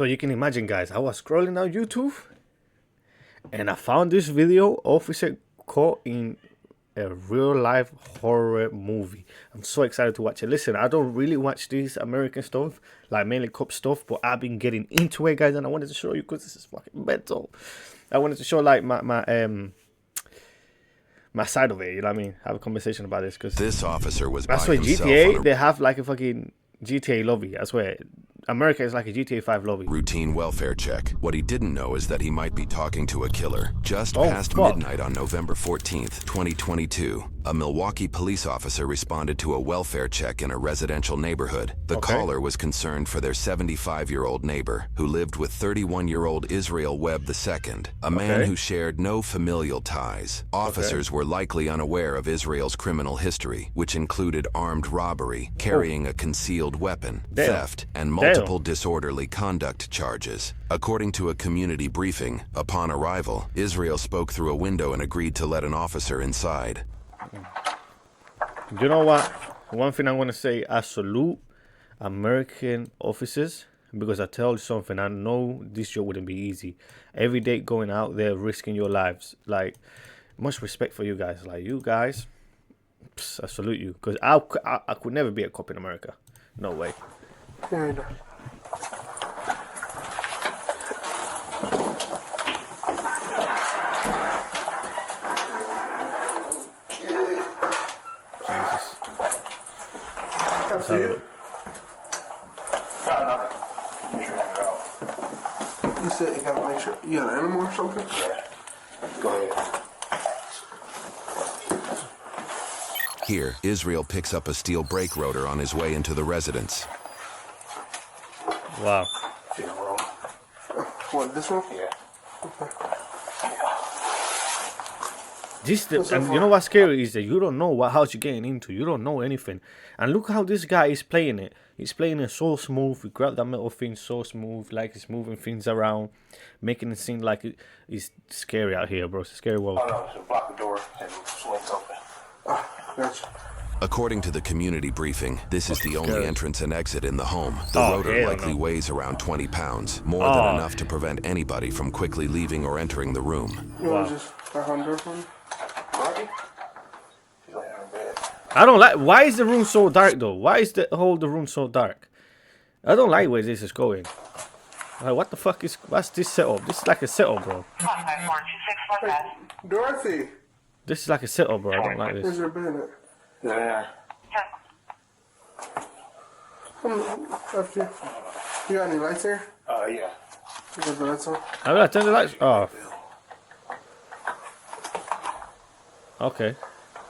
So you can imagine, guys, I was scrolling down YouTube and I found this video, officer caught in a real life horror movie. I'm so excited to watch it. Listen, I don't really watch this American stuff, like mainly cop stuff, but I've been getting into it, guys, and I wanted to show you because this is fucking mental. I wanted to show like my side of it, you know what I mean? Have a conversation about this because this officer was I by swear himself GTA, they have like a fucking GTA lobby. I swear. America is like a GTA 5 lobby. routine welfare check. What he didn't know is that he might be talking to a killer. Just past midnight on November 14th, 2022, a Milwaukee police officer responded to a welfare check in a residential neighborhood. The caller was concerned for their 75-year-old neighbor, who lived with 31-year-old Israel Webb II, a man who shared no familial ties. Officers were likely unaware of Israel's criminal history, which included armed robbery, carrying a concealed weapon, theft, and multiple disorderly conduct charges. According to a community briefing, upon arrival, Israel spoke through a window and agreed to let an officer inside. You know what? One thing I want to say, I salute American officers because I tell you something, I know this job wouldn't be easy. Every day going out there risking your lives. Like, much respect for you guys. Like, you guys, I salute you because I could never be a cop in America. No way. There you go. So, you said you gotta make sure you got an animal or something? Yeah. Go ahead. Here, Israel picks up a steel brake rotor on his way into the residence. wow. What, this one? Yeah. And you know what's scary is that you don't know what house you're getting into. You don't know anything. And look how this guy is playing it. He's playing it so smooth. He grabbed that metal thing so smooth, like he's moving things around, making it seem like it's scary out here, bro. It's a scary world. Oh no, just block the door and swings open. Gotcha. According to the community briefing, this is the only entrance and exit in the home. The rotor likely weighs around 20 pounds, more than enough to prevent anybody from quickly leaving or entering the room. You want to just knock on the door for me? I don't like. Why is the room so dark though? Why is the room so dark? I don't like where this is going. Like, what the fuck is? What's this setup? This is like a setup, bro. Hey, Dorothy. This is like a setup, bro. I don't like Where's this. your bed at? Yeah. After you. You got any lights here? Yeah. You got the lights on? I mean, I turn the lights off. Okay,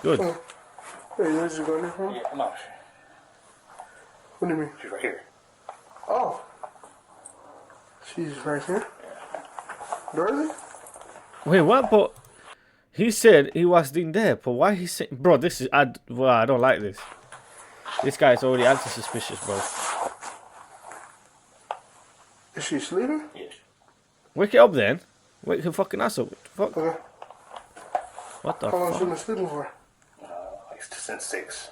good. Oh. Hey, where's you going there from? Yeah, no. What do you mean? She's right here. Oh. She's right here? Yeah. Dorothy? Wait, what? But he said he was in there. But why he said, bro? This is I don't like this. This guy's already acting suspicious, bro. Is she sleeping? Yes. Wake it up then. Wake her fucking ass up. What the fuck? Okay. What the How long has she fuck? been sleeping for? Like since 6.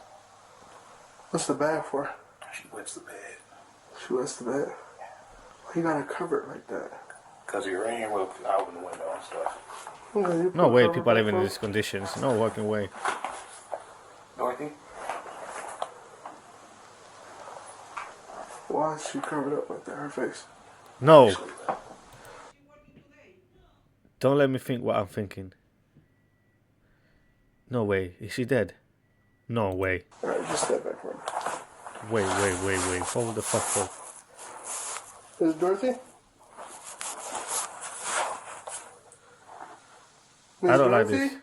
What's the bag for? She wets the bed. She wets the bed. Why you gotta cover it like that? Cause of your rain, we'll open the window and stuff. Okay, you No put way cover people are back living in on? these conditions. No fucking way. Dorothy? Why is she covered up like that? Her face. No. Don't let me think what I'm thinking. No way. Is she dead? No way. Alright, just step back for me. Wait. Hold the fuck up. Is it Dorothy? I don't like this.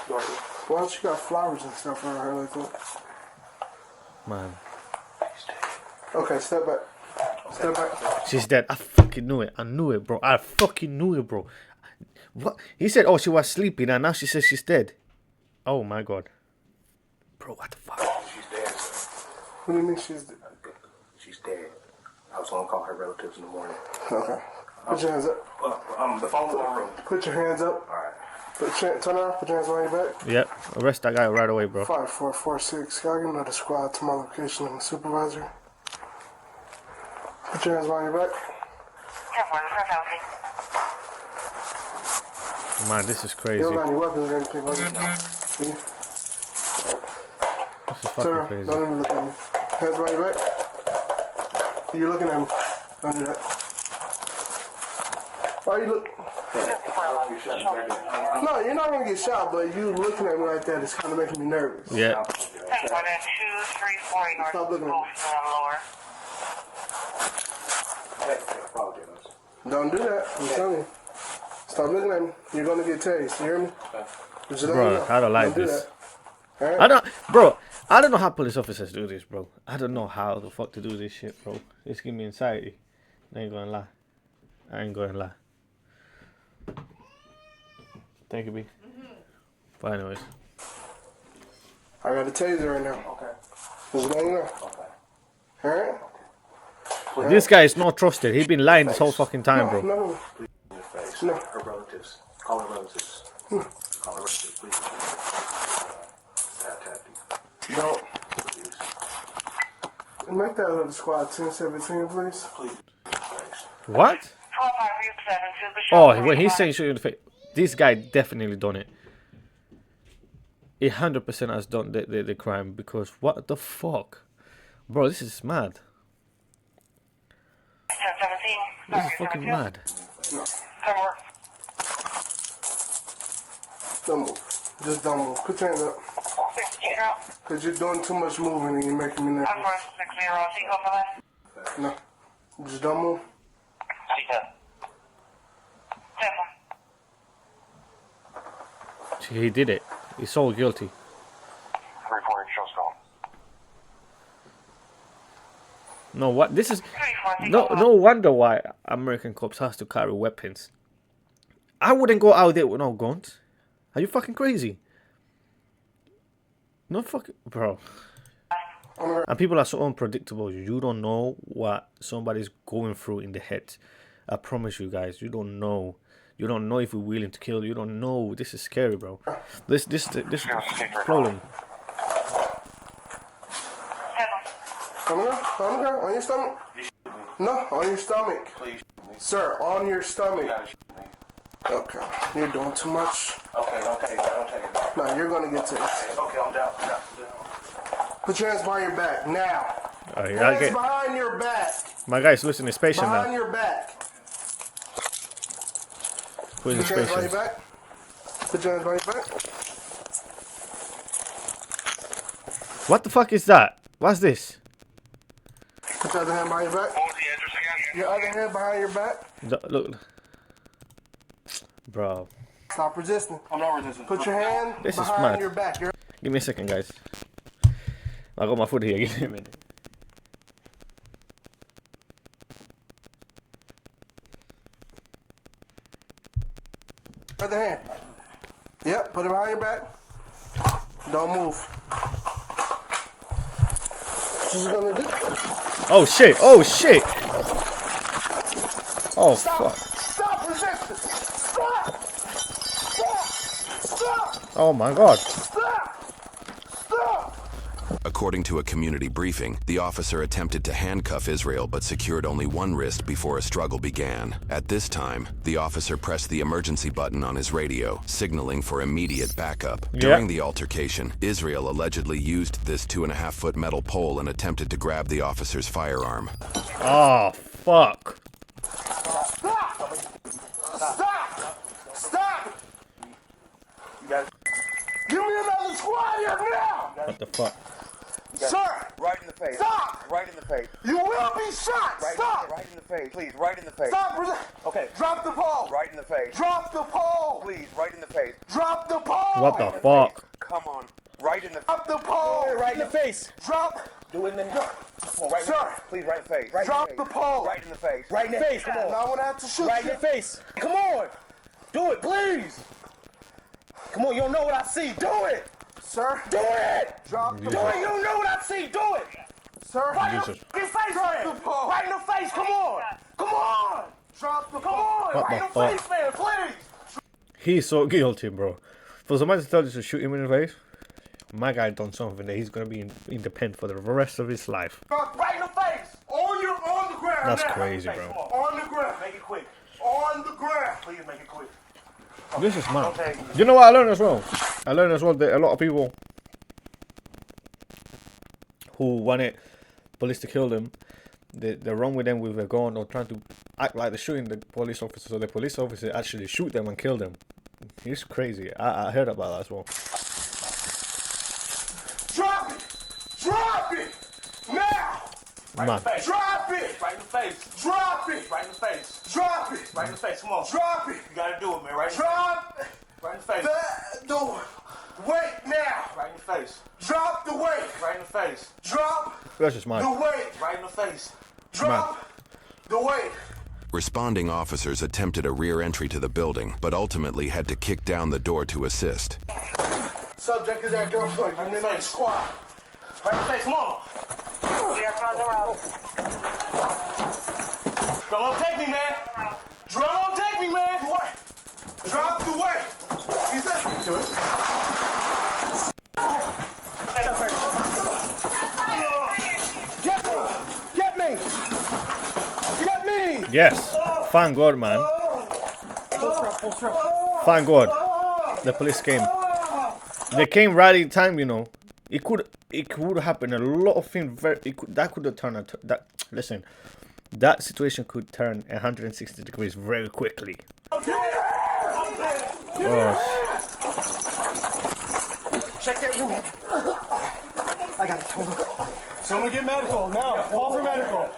Dorothy? Why don't she got flowers and stuff on her like that? Man. Okay, step back. Step back. She's dead. I fucking knew it. I knew it, bro. I fucking knew it, bro. What? He said, oh, she was sleeping, and now she says she's dead. Oh, my God. Bro, what the fuck? She's dead, sir. What do you mean she's dead? She's dead. I was gonna call her relatives in the morning. Okay. Put your hands up. The phone's in my room. Put your hands up. Alright. Turn around, put your hands behind your back. Yep. Arrest that guy right away, bro. 5446. Can I get another squad to my location? I'm a supervisor. Put your hands behind your back. Man, this is crazy. You don't got any weapons or anything, right? This is fucking Sir, crazy. don't even look at me. Hands behind your back. You're looking at me. Don't do that. Why you look? No, you're not gonna get shot, but you looking at me like that is kind of making me nervous. Yeah. 234 north. Stop looking at me. Lower. Don't do that. I'm telling you. Stop looking at me. You're gonna get tased. You hear me? Just let me Bro, know. I don't like do this. that. All right? I don't know how police officers do this, bro. I don't know how the fuck to do this shit, bro. It's giving me anxiety. I ain't gonna lie. Thank you, B. But anyways. I got a taser right now. Okay. Just let me know. Okay. All right? This guy is not trusted. He's been lying this whole fucking time, bro. No. In your face. No. Her relatives. Call her relatives. Call her relatives, please. Tap you. Don't. Please. Make that other squad 1017, please. Please. Thanks. What? 12572. Oh, when he's saying shoot you in the face, this guy definitely done it. He 100% has done the crime, because what the fuck? Bro, this is mad. 1017. This is fucking mad. Come work. Don't move. Just don't move. Put your hands up. 60. Because you're doing too much moving and you're making me nervous. 460. Seagull for that. No. Just don't move. He did it. He's so guilty. Reporting show skull. No, what? This is no wonder why American cops has to carry weapons. I wouldn't go out there with no guns. Are you fucking crazy? No fucking bro. And people are so unpredictable. You don't know what somebody's going through in the head. I promise you guys, you don't know. You don't know if we're willing to kill. You don't know. This is scary, bro. This is the problem. Come on, on your stomach. No, on your stomach. Please. Sir, on your stomach. Okay, you're doing too much. Okay, don't take it. Don't take it. No, you're gonna get tased. Okay, I'm down. Put your hands behind your back now. Okay. Hands behind your back. My guy's losing his patience Behind now. your back. Who's his Put your hands behind patience? your back. Put your hands behind your back. What the fuck is that? What's this? Put your other hand behind your back. What was the address again? Your other hand behind your back. Look, bro. Stop resisting. I'm not resisting. Put your hand This is behind mad. your back. Give me a second, guys. I got my foot here. Give me a minute. Other hand. Yep, put it behind your back. Don't move. She's gonna do. Oh shit! Oh shit! Oh fuck! Stop resisting. Stop. Stop. Stop. Oh my god! Stop. Stop. According to a community briefing, the officer attempted to handcuff Israel but secured only one wrist before a struggle began. At this time, the officer pressed the emergency button on his radio, signaling for immediate backup. During the altercation, Israel allegedly used this 2.5-foot metal pole and attempted to grab the officer's firearm. Oh fuck! Stop. Stop. Stop. You got it. Give me another squad here now. What the fuck? Sir. Right in the face. Stop. Right in the face. You will be shot. Right, Stop. right in the face. Please, right in the face. Stop. Okay. Drop the pole. Right in the face. Drop the pole. Please, right in the face. Drop the pole. What the fuck? Come on. Right in the Drop the pole. Right in the face. Drop. Do it in the Come on, right in Sir. the Please, right in the face. Right Drop in the the face. pole. Right in the face. Right in the face. Come Now on. I'm gonna have to shoot Right in you. the face. Come on. Do it, please. Come on, you don't know what I see. Do it. Sir. Do it. Drop the Do it. You don't know what I see. Do it. Sir. Right in Jesus. the face, man. the pole. Right in the face. Come on. Come on. Drop the Come pole. on. What Right in the the fuck? face, man. Please. He's so guilty, bro. For somebody to tell you to shoot him in the face, my guy done something that he's gonna be in the pen for the rest of his life. Right in the face. On the ground. That's now. crazy, bro. On the ground. Make it quick. On the ground. Please make it quick. This is mad. Okay. You know what I learned as well? I learned as well that a lot of people who wanted police to kill them, they run with them with a gun or trying to act like they're shooting the police officer, so the police officer actually shoot them and kill them. It's crazy. I heard about that as well. Drop it. Drop it. Now. Man. Drop it. Right in the face. Drop it. Right in the face. Drop it. Right in the face. Come on. Drop it. You gotta do it, man. Right in the Drop Right in the face. the weight now. Right in the face. Drop the weight. Right in the face. Drop That's just mad. the weight. Right in the face. Drop the weight. Responding officers attempted a rear entry to the building, but ultimately had to kick down the door to assist. Subject is that girlfriend. I'm in the squad. Right in the face. Come on. We are on the road. Don't take me, man. Don't take me, man. What? Drop the weight. He said, do it. Get me. Get me. Yes. Thank God, man. Thank God. The police came. They came right in time, you know. It could happen. A lot of things. That could have turned. Listen, that situation could turn 160 degrees very quickly. Oh. Check that room. I got it. Someone get medical now. Call for medical.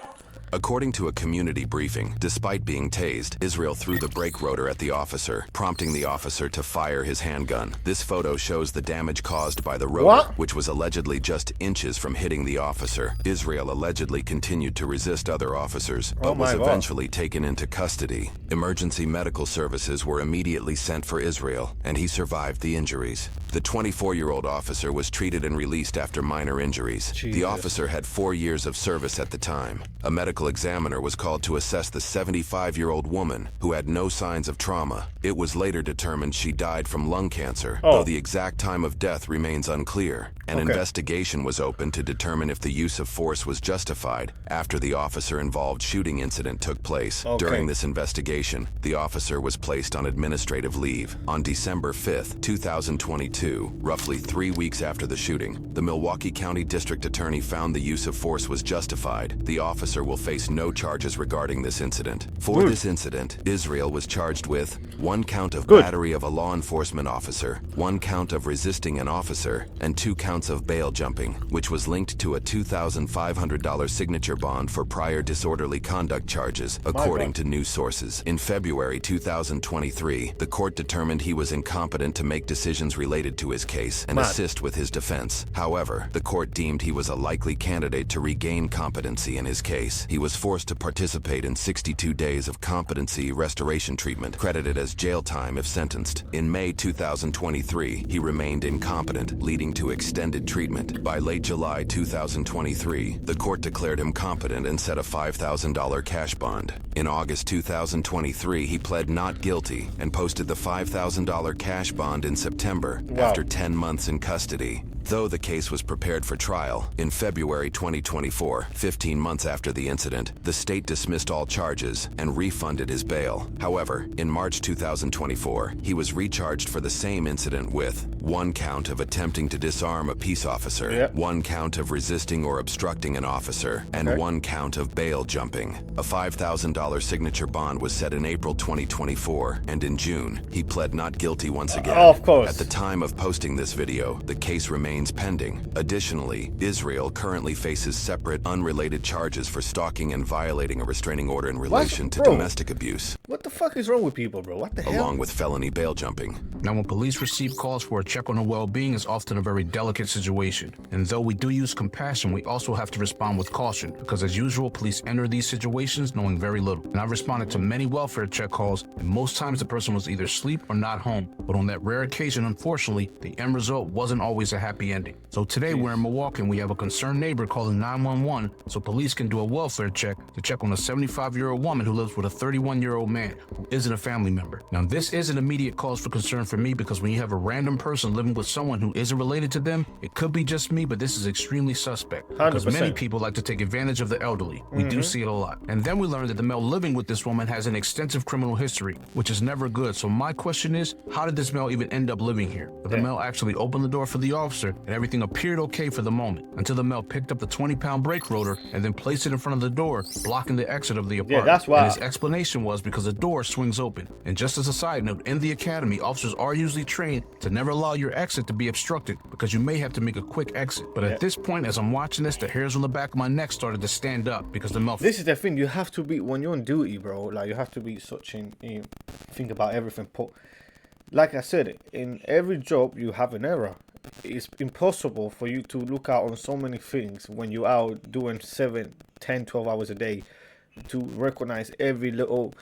According to a community briefing, despite being tased, Israel threw the brake rotor at the officer, prompting the officer to fire his handgun. This photo shows the damage caused by the rotor, which was allegedly just inches from hitting the officer. Israel allegedly continued to resist other officers, but was eventually taken into custody. Emergency medical services were immediately sent for Israel, and he survived the injuries. The 24-year-old officer was treated and released after minor injuries. The officer had 4 years of service at the time. A medical examiner was called to assess the 75-year-old woman, who had no signs of trauma. It was later determined she died from lung cancer, though the exact time of death remains unclear. An investigation was opened to determine if the use of force was justified after the officer-involved shooting incident took place. During this investigation, the officer was placed on administrative leave. On December 5th, 2022, roughly 3 weeks after the shooting, the Milwaukee County District Attorney found the use of force was justified. The officer will face no charges regarding this incident. For this incident, Israel was charged with 1 count of battery of a law enforcement officer, 1 count of resisting an officer, and 2 counts of bail jumping, which was linked to a $2,500 signature bond for prior disorderly conduct charges, according to news sources. In February 2023, the court determined he was incompetent to make decisions related to his case and assist with his defense. However, the court deemed he was a likely candidate to regain competency in his case. He was forced to participate in 62 days of competency restoration treatment, credited as jail time if sentenced. In May 2023, he remained incompetent, leading to extended treatment. By late July 2023, the court declared him competent and set a $5,000 cash bond. In August 2023, he pled not guilty and posted the $5,000 cash bond in September after 10 months in custody. Though the case was prepared for trial, in February 2024, 15 months after the incident, the state dismissed all charges and refunded his bail. However, in March 2024, he was recharged for the same incident with 1 count of attempting to disarm a peace officer, 1 count of resisting or obstructing an officer, and 1 count of bail jumping. A $5,000 signature bond was set in April 2024, and in June, he pled not guilty once again. Of course. At the time of posting this video, the case remains pending. Additionally, Israel currently faces separate, unrelated charges for stalking and violating a restraining order in relation to domestic abuse, What the fuck is wrong with people, bro? What the hell? along with felony bail jumping. Now, when police receive calls for a check on their well-being, it's often a very delicate situation. And though we do use compassion, we also have to respond with caution, because as usual, police enter these situations knowing very little. And I've responded to many welfare check calls, and most times the person was either asleep or not home. But on that rare occasion, unfortunately, the end result wasn't always a happy ending. So today we're in Milwaukee and we have a concerned neighbor calling 911 so police can do a welfare check to check on a 75-year-old woman who lives with a 31-year-old man who isn't a family member. Now, this is an immediate cause for concern for me, because when you have a random person living with someone who isn't related to them, it could be just me, but this is extremely suspect. 100%. Because many people like to take advantage of the elderly. We do see it a lot. And then we learned that the male living with this woman has an extensive criminal history, which is never good. So my question is, how did this male even end up living here? But the male actually opened the door for the officer, and everything appeared okay for the moment, until the male picked up the 20-pound brake rotor and then placed it in front of the door, blocking the exit of the apartment. That's why. And his explanation was because the door swings open. And just as a side note, in the academy, officers are usually trained to never allow your exit to be obstructed, because you may have to make a quick exit. But at this point, as I'm watching this, the hairs on the back of my neck started to stand up, because the male... This is the thing, you have to be, when you're on duty, bro, like, you have to be such in, think about everything. Like I said, in every job you have an error. It's impossible for you to look out on so many things when you're out doing 7, 10, 12 hours a day to recognize every little,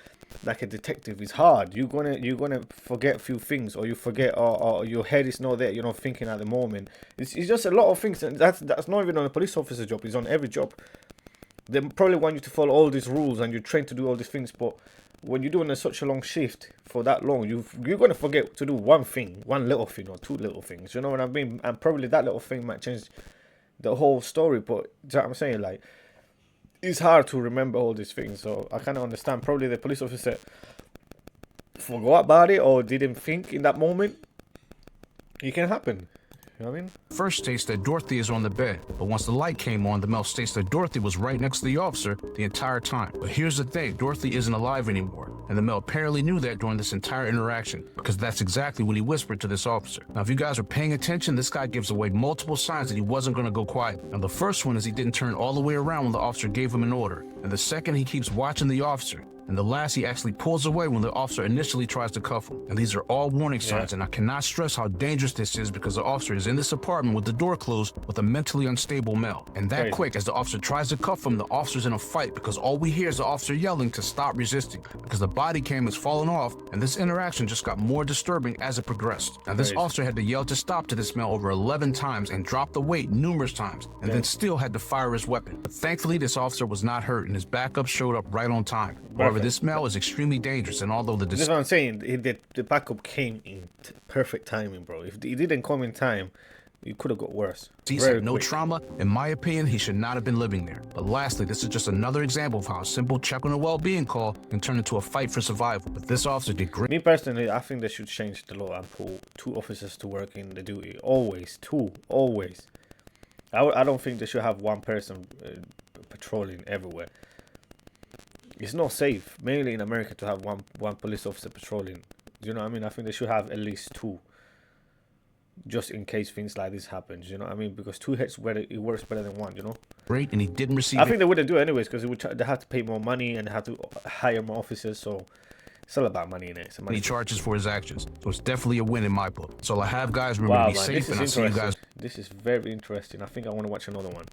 like a detective. It's hard. You're gonna forget a few things, or you forget, or your head is not there, you're not thinking at the moment. It's just a lot of things, and that's not even on a police officer job, it's on every job. They probably want you to follow all these rules and you're trained to do all these things, but when you're doing such a long shift for that long, you're going to forget to do one little thing or two little things, you know what I mean? And probably that little thing might change the whole story, but you know what I'm saying? Like, it's hard to remember all these things, so I kind of understand. Probably the police officer forgot about it or didn't think in that moment. It can happen. You know what I mean? First states that Dorothy is on the bed, but once the light came on, the male states that Dorothy was right next to the officer the entire time. But here's the thing, Dorothy isn't alive anymore, and the male apparently knew that during this entire interaction, because that's exactly what he whispered to this officer. Now, if you guys are paying attention, this guy gives away multiple signs that he wasn't going to go quiet. Now, the first one is he didn't turn all the way around when the officer gave him an order, and the second, he keeps watching the officer. And the last, he actually pulls away when the officer initially tries to cuff him. And these are all warning signs, and I cannot stress how dangerous this is, because the officer is in this apartment with the door closed with a mentally unstable male. And that quick, as the officer tries to cuff him, the officer's in a fight, because all we hear is the officer yelling to stop resisting, because the body cam has fallen off, and this interaction just got more disturbing as it progressed. Now, this officer had to yell to stop to this male over 11 times and drop the weight numerous times, and then still had to fire his weapon. But thankfully, this officer was not hurt, and his backup showed up right on time. However, this male is extremely dangerous, and although the... This is what I'm saying. The backup came in perfect timing, bro. If he didn't come in time, it could have got worse. He's had no trauma. In my opinion, he should not have been living there. But lastly, this is just another example of how a simple check on a well-being call can turn into a fight for survival. But this officer did great. Me personally, I think they should change the law and put 2 officers to work in the duty. Always. 2. Always. I don't think they should have 1 person patrolling everywhere. It's not safe, mainly in America, to have one police officer patrolling. You know what I mean? I think they should have at least 2, just in case things like this happens. You know what I mean? Because 2 hits, it works better than 1. You know. Great, and he didn't receive. I think they wouldn't do it anyways, because they have to pay more money and they have to hire more officers. So it's all about money in it. He charges for his actions, so it's definitely a win in my book. So I have, guys. Remember to be safe, and I'll see you guys. This is very interesting. I think I want to watch another one.